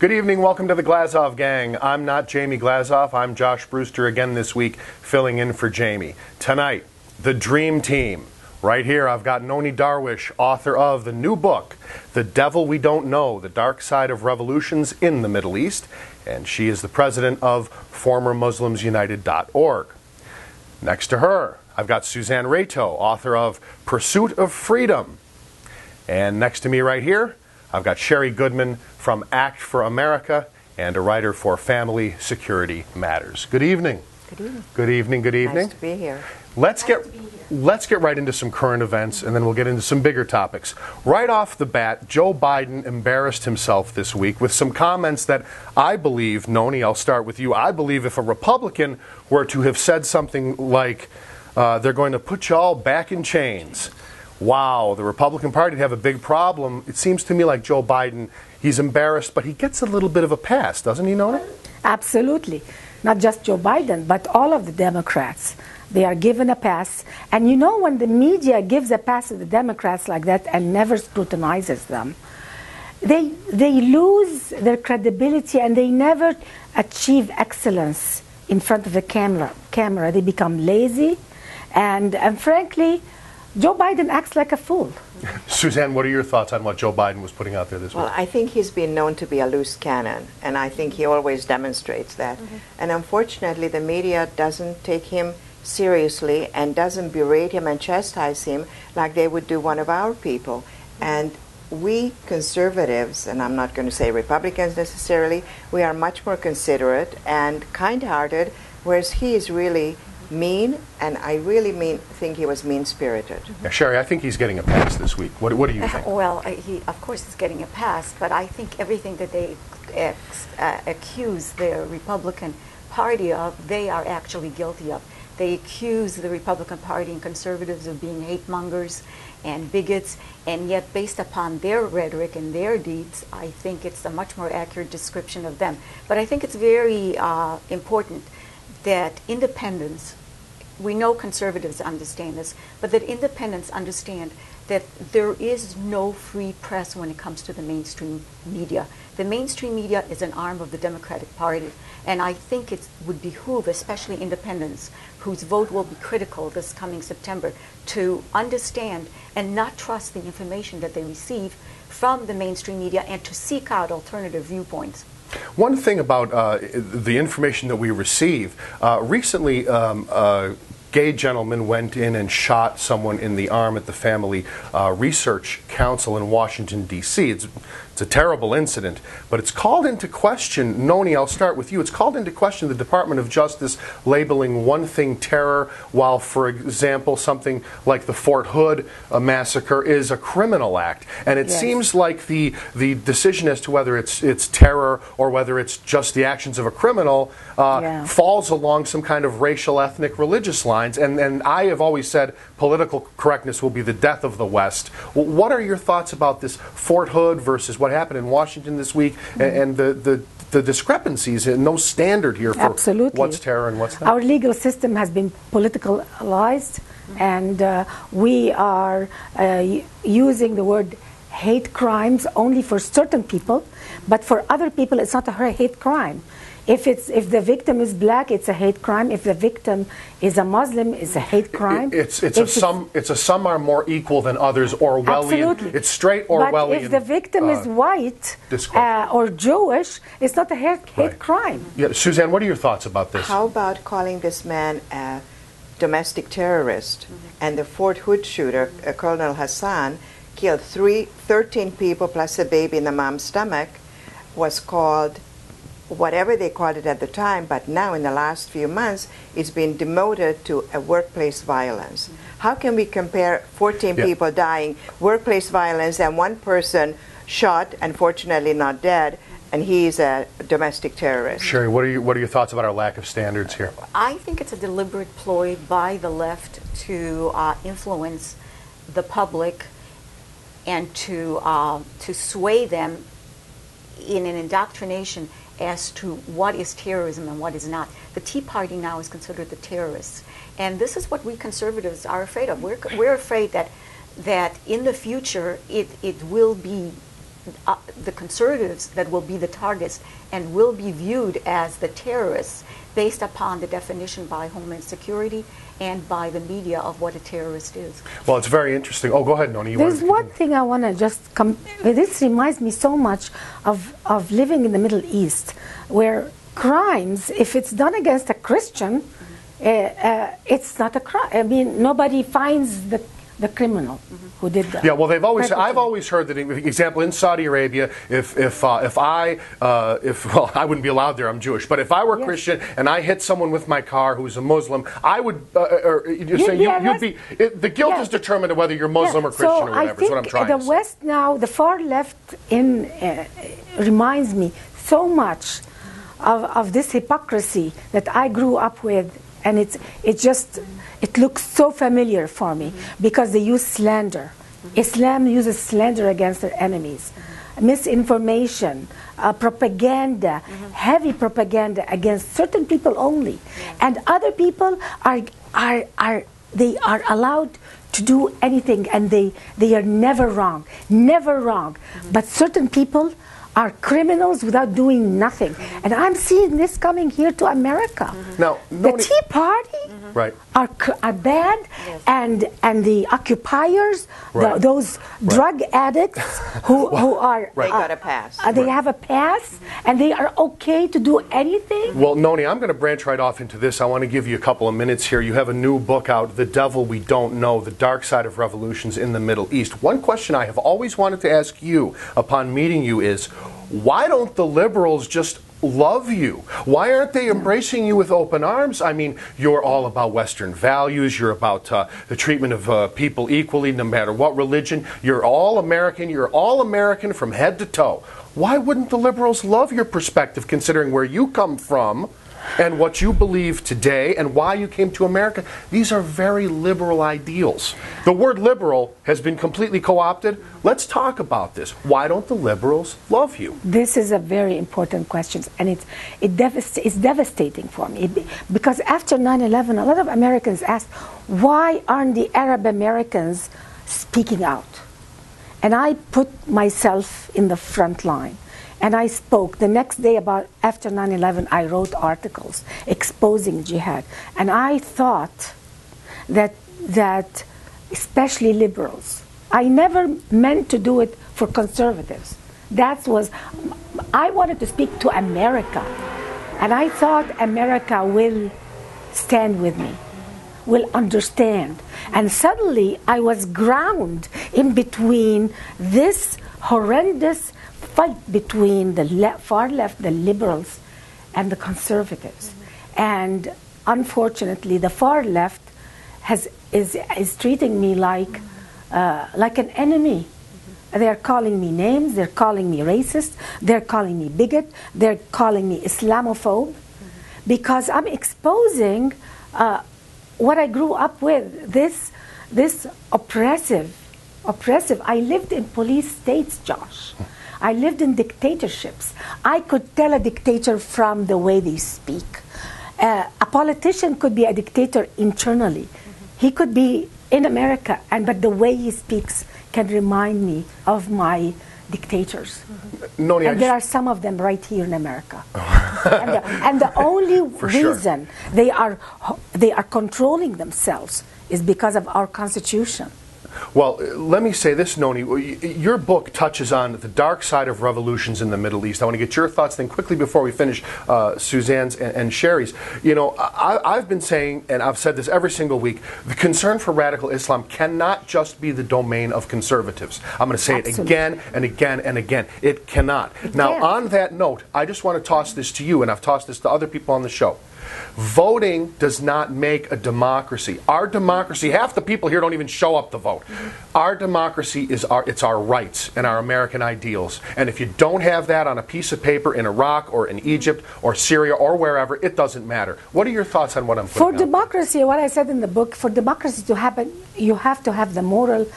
Good evening. Welcome to the Glazov gang. I'm not Jamie Glazov. I'm Josh Brewster again this week, filling in for Jamie. Tonight, the Dream Team. Right here, I've got Nonie Darwish, author of the new book, The Devil We Don't Know, The Dark Side of Revolutions in the Middle East. And she is the president of FormerMuslimsUnited.org. Next to her, I've got Susanne Reyto, author of Pursuit of Freedom. And next to me right here, I've got Shari Goodman from Act for America and a writer for Family Security Matters. Good evening. Good evening. Good evening. Good evening. Nice to be here. Let's get right into some current events, and then we'll get into some bigger topics. Right off the bat, Joe Biden embarrassed himself this week with some comments that I believe, Nonie, I'll start with you. I believe if a Republican were to have said something like, they're going to put you all back in chains, wow, the Republican Party would have a big problem. It seems to me like Joe Biden, he's embarrassed, but he gets a little bit of a pass, doesn't he, Nonie? Absolutely. Not just Joe Biden, but all of the Democrats. They are given a pass. And you know, when the media gives a pass to the Democrats like that and never scrutinizes them, they lose their credibility and they never achieve excellence in front of the camera. They become lazy. And frankly, Joe Biden acts like a fool. Suzanne, what are your thoughts on what Joe Biden was putting out there this week? Well, I think he's been known to be a loose cannon, and I think he always demonstrates that. And unfortunately, the media doesn't take him seriously and doesn't berate him and chastise him like they would do one of our people. And we conservatives, and I'm not going to say Republicans necessarily, we are much more considerate and kind-hearted, whereas he is really mean, and I really think he was mean-spirited. Yeah, Shari, I think he's getting a pass this week. What do you think? Well, he, of course, is getting a pass, but I think everything that they accuse the Republican Party of, they are actually guilty of. They accuse the Republican Party and conservatives of being hate mongers and bigots, and yet based upon their rhetoric and their deeds, I think it's a much more accurate description of them. But I think it's very important that independents, we know conservatives understand this, but that independents understand that there is no free press when it comes to the mainstream media. The mainstream media is an arm of the Democratic Party, and I think it would behoove, especially independents, whose vote will be critical this coming September, to understand and not trust the information that they receive from the mainstream media and to seek out alternative viewpoints. One thing about the information that we receive, recently a gay gentleman went in and shot someone in the arm at the Family Research Council in Washington, D.C. It's a terrible incident, but it's called into question, Nonie, I'll start with you, it's called into question the Department of Justice labeling one thing terror, while, for example, something like the Fort Hood massacre is a criminal act. And it seems like the decision as to whether it's terror or whether it's just the actions of a criminal falls along some kind of racial, ethnic, religious lines. And I have always said political correctness will be the death of the West. What are your thoughts about this Fort Hood versus what happened in Washington this week and the discrepancies and no standard here for what's terror and what's not? Our legal system has been politicalized, and we are using the word hate crimes only for certain people, but for other people it's not a hate crime. If the victim is black, it's a hate crime. If the victim is a Muslim, it's a hate crime. It's a some are more equal than others, Orwellian. Absolutely. It's straight Orwellian. But if the victim is white or Jewish, it's not a hate crime. Yeah, Suzanne, what are your thoughts about this? How about calling this man a domestic terrorist? And the Fort Hood shooter, Colonel Hassan, killed 13 people plus a baby in the mom's stomach, was called whatever they called it at the time, but now in the last few months, it's been demoted to a workplace violence. How can we compare 14 people dying, workplace violence, and one person shot, unfortunately not dead, and he's a domestic terrorist? Shari, what are your thoughts about our lack of standards here? I think it's a deliberate ploy by the left to influence the public and to sway them in an indoctrination as to what is terrorism and what is not. The Tea Party now is considered the terrorists. And this is what we conservatives are afraid of. We're afraid that in the future it will be the conservatives that will be the targets and will be viewed as the terrorists based upon the definition by Homeland Security and by the media of what a terrorist is. Well, it's very interesting. Oh, go ahead, Nonie. There's one thing I want to just this reminds me so much of living in the Middle East, where crimes, if it's done against a Christian, it's not a crime. I mean, nobody finds the criminal who did that. Yeah, well, I've always heard that, for example, in Saudi Arabia, if I wouldn't be allowed there, I'm Jewish, but if I were Christian and I hit someone with my car who's a Muslim, I would, the guilt is determined whether you're Muslim or Christian or whatever, is what I'm trying to say. The West now, the far left reminds me so much of this hypocrisy that I grew up with, and it looks so familiar for me because they use slander. Islam uses slander against their enemies, misinformation, propaganda, heavy propaganda against certain people only, and other people are allowed to do anything, and they are never wrong, But certain people are criminals without doing nothing. And I'm seeing this coming here to America. Now, the Tea Party are bad, and the occupiers, those drug addicts who are... They got a pass. They have a pass, and they are okay to do anything. Well, Nonie, I'm going to branch right off into this. I want to give you a couple of minutes here. You have a new book out, The Devil We Don't Know, The Dark Side of Revolutions in the Middle East. One question I have always wanted to ask you upon meeting you is, why don't the liberals just love you? Why aren't they embracing you with open arms? I mean, you're all about Western values. You're about the treatment of people equally, no matter what religion. You're all American. You're all American from head to toe. Why wouldn't the liberals love your perspective, considering where you come from and what you believe today and why you came to America? These are very liberal ideals. The word liberal has been completely co-opted. Let's talk about this. Why don't the liberals love you? This is a very important question, and it's devastating for me. Because after 9/11, a lot of Americans asked, why aren't the Arab Americans speaking out? And I put myself in the front line. And I spoke. The next day, after 9/11, I wrote articles exposing jihad. And I thought that especially liberals, I never meant to do it for conservatives. I wanted to speak to America. And I thought America will stand with me, will understand. And suddenly I was ground in between this horrendous fight between the far left, the liberals, and the conservatives. And unfortunately, the far left is treating me like an enemy. They're calling me names, they're calling me racist, they're calling me bigot, they're calling me Islamophobe, because I'm exposing what I grew up with, this oppressive. I lived in police states, Josh. I lived in dictatorships. I could tell a dictator from the way they speak. A politician could be a dictator internally. He could be in America, but the way he speaks can remind me of my dictators. Nonie, and there are some of them right here in America. and the only reason they are controlling themselves is because of our Constitution. Well, let me say this, Nonie. Your book touches on the dark side of revolutions in the Middle East. I want to get your thoughts then quickly before we finish Susanne's and Shari's. You know, I've been saying, and I've said this every single week, the concern for radical Islam cannot just be the domain of conservatives. I'm going to say it again and again and again. It cannot. Now, on that note, I just want to toss this to you, and I've tossed this to other people on the show. Voting does not make a democracy. Our democracy, half the people here don't even show up to vote. Our democracy is our rights and our American ideals. And if you don't have that on a piece of paper in Iraq or in Egypt or Syria or wherever, it doesn't matter. What are your thoughts on what I'm putting For democracy, what I said in the book, for democracy to happen, you have to have the moral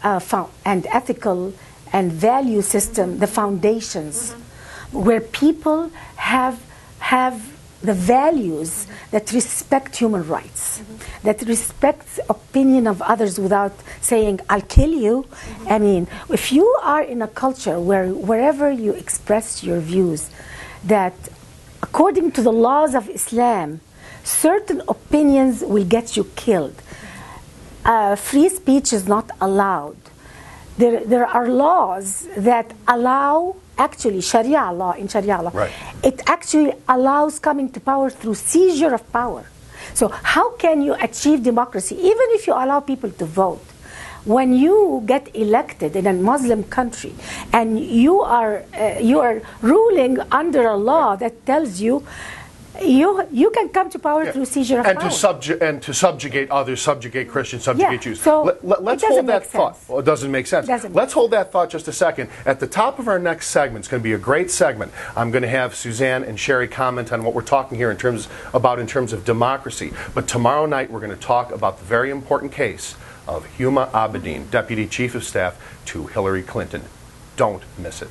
and ethical and value system, the foundations, where people have the values that respect human rights, that respect opinion of others without saying, I'll kill you. I mean, if you are in a culture where wherever you express your views, that according to the laws of Islam, certain opinions will get you killed. Free speech is not allowed. There are laws that allow, actually Sharia law, in Sharia law, right. It actually allows coming to power through seizure of power. So how can you achieve democracy, even if you allow people to vote? When you get elected in a Muslim country and you are ruling under a law that tells you you can come to power through seizure of power. And to subjugate others, subjugate Christians, subjugate Jews. So let's hold that thought. Well, it doesn't make sense. Let's hold that thought just a second. At the top of our next segment, it's going to be a great segment. I'm going to have Susanne and Shari comment on what we're talking here in terms of democracy. But tomorrow night, we're going to talk about the very important case of Huma Abedin, Deputy Chief of Staff to Hillary Clinton. Don't miss it.